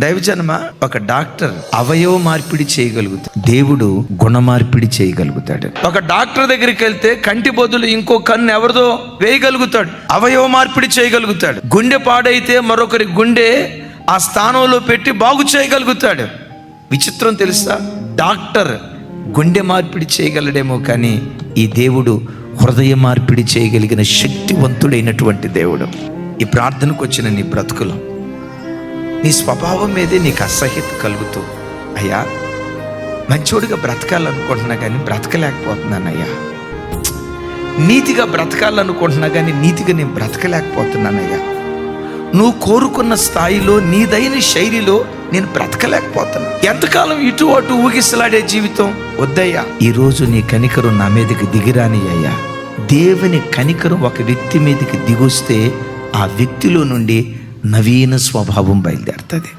దైవజనమ, ఒక డాక్టర్ అవయవ మార్పిడి చేయగలుగుతాడు, దేవుడు గుణ మార్పిడి చేయగలుగుతాడు. ఒక డాక్టర్ దగ్గరికి వెళ్తే కంటి బదులు ఇంకో కన్ను ఎవరిదో వేయగలుగుతాడు, అవయవ మార్పిడి చేయగలుగుతాడు. గుండె పాడైతే మరొకరి గుండె ఆ స్థానంలో పెట్టి బాగు చేయగలుగుతాడు. విచిత్రం తెలుసా, డాక్టర్ గుండె మార్పిడి చేయగలడేమో కానీ ఈ దేవుడు హృదయ మార్పిడి చేయగలిగిన శక్తివంతుడైనటువంటి దేవుడు. ఈ ప్రార్థనకు వచ్చిన నీ బ్రతుకులో నీ స్వభావం మీదే నీకు అసహ్యత కలుగుతూ, అయ్యా మంచోడిగా బ్రతకాలనుకుంటున్నా కానీ బ్రతకలేకపోతున్నానయ్యా, నీతిగా బ్రతకాలనుకుంటున్నా కానీ నీతిగా నేను బ్రతకలేకపోతున్నానయ్యా, నువ్వు కోరుకున్న స్థాయిలో నీదైన శైలిలో నేను బ్రతకలేకపోతున్నా, ఎంతకాలం ఇటు అటు ఊగిసలాడే జీవితం వద్దయ్యా. ఈరోజు నీ కనికరం నా మీదకి దిగిరాని అయ్యా. దేవుని కనికరం ఒక వ్యక్తి మీదకి దిగొస్తే ఆ వ్యక్తిలో నుండి నవీన స్వభావం బయలుదేరుతుంది.